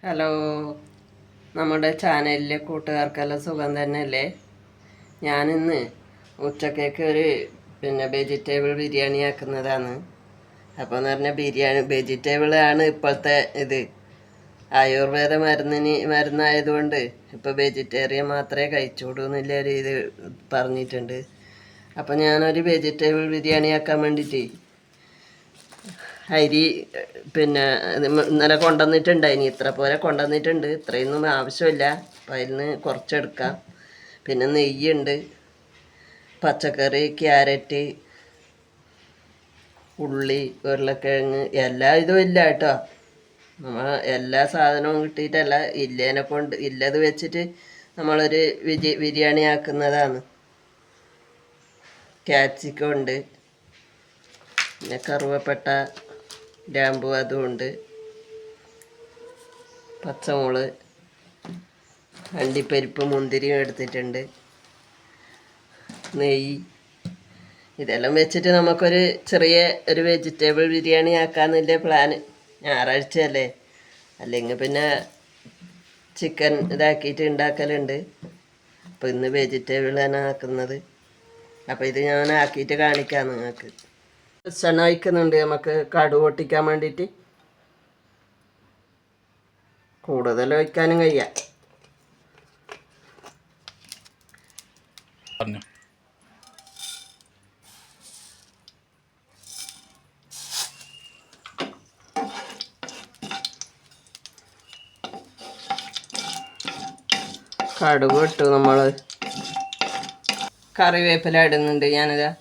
Hello, നമ്മുടെ ചാനലിലെ കൂട്ടുകാർക്കെല്ലാം സുഖം തന്നെയല്ലേ? ഞാനിന്ന് ഉച്ചക്കേക്ക് ഒരു വെജിറ്റബിൾ ബിരിയാണി ആക്കുന്നതാണ്. അപ്പോൾ എന്ന് പറഞ്ഞാൽ വെജിറ്റബിളാണ് ഇപ്പോഴത്തെ ഇത്. ആയുർവേദ മരുന്നായതുകൊണ്ട് ഇപ്പോൾ വെജിറ്റേറിയൻ മാത്രമേ കഴിച്ചോളൂ എന്നുള്ള ഒരു ഇത് പറഞ്ഞിട്ടുണ്ട്. അപ്പോൾ ഞാനൊരു വെജിറ്റബിൾ ബിരിയാണി ആക്കാൻ വേണ്ടിയിട്ട് അരി ഇന്നലെ കൊണ്ടുവന്നിട്ടുണ്ടായിനി. ഇത്ര പോലെ കൊണ്ടുവന്നിട്ടുണ്ട്. ഇത്രയൊന്നും ആവശ്യമില്ല. അപ്പം അതിൽ നിന്ന് കുറച്ചെടുക്കാം. പിന്നെ നെയ്യുണ്ട്, പച്ചക്കറി, ക്യാരറ്റ്, ഉള്ളി, ഉരുളക്കിഴങ്ങ് എല്ലാ ഇതും ഇല്ല കേട്ടോ. നമ്മൾ എല്ലാ സാധനവും കിട്ടിയിട്ടല്ല, ഇല്ലത് വെച്ചിട്ട് നമ്മളൊരു ബിരിയാണി ആക്കുന്നതാണ്. ക്യാപ്സിക്കം ഉണ്ട്, പിന്നെ കറുവപ്പട്ട, ഗ്രാമ്പു അതുമുണ്ട്, പച്ചമുളക്, അണ്ടിപ്പരിപ്പ്, മുന്തിരിയും എടുത്തിട്ടുണ്ട്, നെയ്യ്. ഇതെല്ലാം വെച്ചിട്ട് നമുക്കൊരു ചെറിയ ഒരു വെജിറ്റബിൾ ബിരിയാണി ആക്കാമെന്നില്ല പ്ലാന്. ഞായറാഴ്ചയല്ലേ, അല്ലെങ്കിൽ പിന്നെ ചിക്കൻ ഇതാക്കിയിട്ട് ഉണ്ടാക്കലുണ്ട്. അപ്പോൾ ഇന്ന് വെജിറ്റബിളാണ് ആക്കുന്നത്. അപ്പോൾ ഇത് ഞാൻ ആക്കിയിട്ട് കാണിക്കാം നിങ്ങൾക്ക്. വെളിച്ചെണ്ണ ഒഴിക്കുന്നുണ്ട് നമുക്ക് കടുക് പൊട്ടിക്കാൻ വേണ്ടിയിട്ട്. കൂടുതൽ ഒഴിക്കാനും കഴിയാം. കടുക് ഇട്ടു. നമ്മൾ കറിവേപ്പില ഇടുന്നുണ്ട് ഞാനിതാ.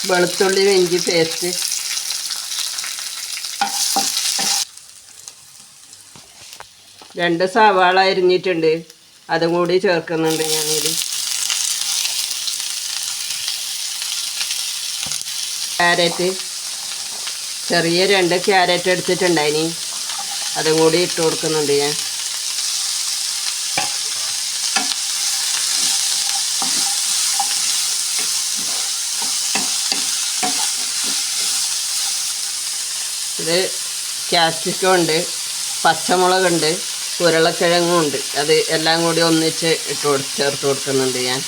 വെളുത്തുള്ളി ഇഞ്ചി പേസ്റ്റ്, രണ്ട് സവാള അരിഞ്ഞിട്ടുണ്ട്, അതും കൂടി ചേർക്കുന്നുണ്ട് ഞാനിതിൽ. ക്യാരറ്റ്, ചെറിയ 2 ക്യാരറ്റ് എടുത്തിട്ടുണ്ടായിനി, അതും കൂടി ഇട്ട് കൊടുക്കുന്നുണ്ട് ഞാൻ. ഇത് ക്യാപ്സിക്കം ഉണ്ട്, പച്ചമുളകുണ്ട്, ഉരുളക്കിഴങ്ങും ഉണ്ട്. അത് എല്ലാം കൂടി ഒന്നിച്ച് ചേർത്ത് കൊടുക്കുന്നുണ്ട് ഞാൻ.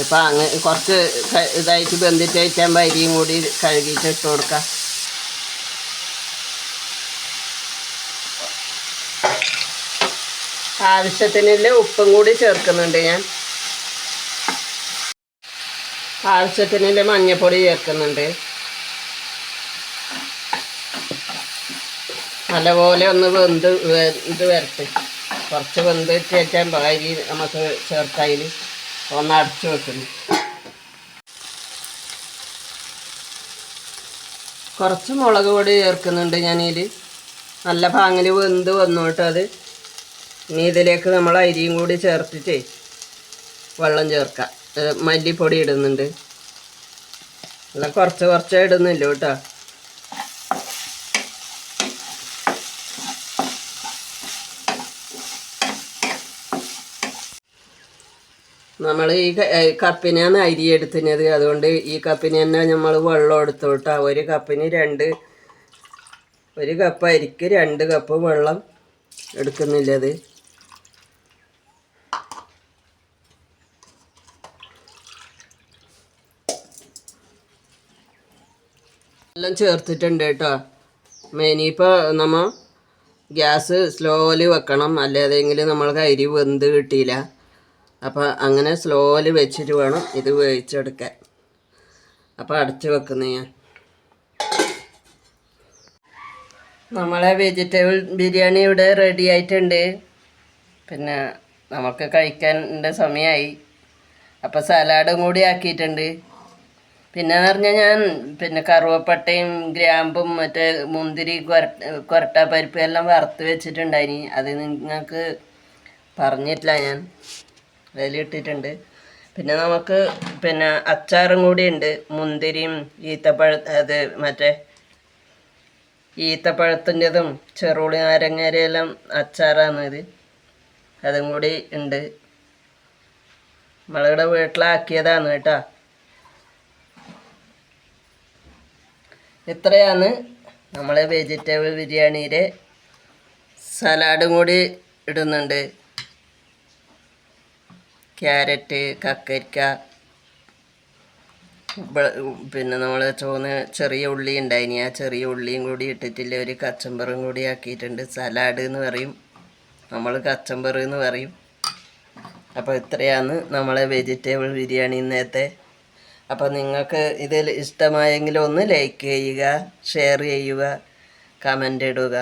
ഇപ്പം കുറച്ച് ഇതായിട്ട് വെന്തിട്ട് കഴിക്കുമ്പോൾ അരിയും കൂടി കഴുകിയിട്ട് ഇട്ട് കൊടുക്കാം. ആവശ്യത്തിനുള്ള ഉപ്പും കൂടി ചേർക്കുന്നുണ്ട് ഞാൻ. ആവശ്യത്തിനുള്ള മഞ്ഞൾപ്പൊടി ചേർക്കുന്നുണ്ട്. നല്ലപോലെ ഒന്ന് വെന്ത് വരട്ടെ. കുറച്ച് വെന്തിട്ട് വെച്ചാൽ അരി നമുക്ക് ചേർത്തതിൽ ഒന്ന് അടച്ചു വെക്കുന്നു. കുറച്ച് മുളക് പൊടി ചേർക്കുന്നുണ്ട് ഞാനിതിൽ. നല്ല പാങ്ങിൽ വെന്ത് വന്നോട്ട് അത്. ഇനി ഇതിലേക്ക് നമ്മൾ അരിയും കൂടി ചേർത്തിട്ട് വെള്ളം ചേർക്കാം. മല്ലിപ്പൊടി ഇടുന്നുണ്ട്. എല്ലാം കുറച്ച് ഇടുന്നില്ല കേട്ടോ. നമ്മൾ ഈ കപ്പിനാണ് അരി എടുക്കുന്നത്. അതുകൊണ്ട് ഈ കപ്പിന് തന്നെ നമ്മൾ വെള്ളം എടുത്തു കേട്ടോ. ഒരു കപ്പിന് 1 കപ്പ് അരിക്ക് 2 കപ്പ് വെള്ളം എടുക്കുന്നില്ലത്. എല്ലാം ചേർത്തിട്ടുണ്ട് കേട്ടോ. ഇനിയിപ്പോൾ നമ്മൾ ഗ്യാസ് സ്ലോയിൽ വെക്കണം, അല്ലാതെങ്കിൽ നമ്മൾക്ക് അരി വെന്ത് കിട്ടിയില്ല. അപ്പോൾ അങ്ങനെ സ്ലോയിൽ വെച്ചിട്ട് വേണം ഇത് വേവിച്ചെടുക്കാൻ. അപ്പോൾ അടച്ച് വെക്കുന്നു ഞാൻ. നമ്മളെ വെജിറ്റബിൾ ബിരിയാണി ഇവിടെ റെഡി ആയിട്ടുണ്ട്. പിന്നെ നമുക്ക് കഴിക്കാൻ്റെ സമയമായി. അപ്പോൾ സലാഡും കൂടി ആക്കിയിട്ടുണ്ട്. പിന്നെന്ന് പറഞ്ഞാൽ ഞാൻ കറുവപ്പട്ടയും ഗ്രാമ്പും മറ്റേ മുന്തിരി കൊരട്ടാപ്പരിപ്പ് എല്ലാം വറുത്ത് വെച്ചിട്ടുണ്ടായിനി. അത് നിങ്ങൾക്ക് പറഞ്ഞിട്ടില്ല, ഞാൻ അതിലിട്ടിട്ടുണ്ട്. പിന്നെ നമുക്ക് പിന്നെ അച്ചാറും കൂടി ഉണ്ട്. മുന്തിരിയും അത് മറ്റേ ഈത്തപ്പഴത്തിൻ്റെതും ചെറുള്ളി നാരങ്ങരെല്ലാം അച്ചാറാണ് ഇത്. അതും കൂടി ഉണ്ട്. നമ്മളിവിടെ വീട്ടിലാക്കിയതാണ് കേട്ടോ. ഇത്രയാണ് നമ്മളെ വെജിറ്റബിൾ ബിരിയാണിയുടെ. സലാഡും കൂടി ഇടുന്നുണ്ട്. ക്യാരറ്റ്, കക്കരിക്ക, പിന്നെ നമ്മൾ ചെറിയ ഉള്ളി ഉണ്ടായിനി. ആ ചെറിയ ഉള്ളിയും കൂടി ഇട്ടിട്ടില്ല, ഒരു കച്ചമ്പറും കൂടി ആക്കിയിട്ടുണ്ട്. സലാഡ് എന്ന് പറയും, നമ്മൾ കച്ചമ്പർ എന്ന് പറയും. അപ്പോൾ ഇത്രയാണ് നമ്മളെ വെജിറ്റബിൾ ബിരിയാണി ഇന്നത്തെ. അപ്പോൾ നിങ്ങൾക്ക് ഇതിൽ ഇഷ്ടമായെങ്കിൽ ഒന്ന് ലൈക്ക് ചെയ്യുക, ഷെയർ ചെയ്യുക, കമൻ്റ് ഇടുക.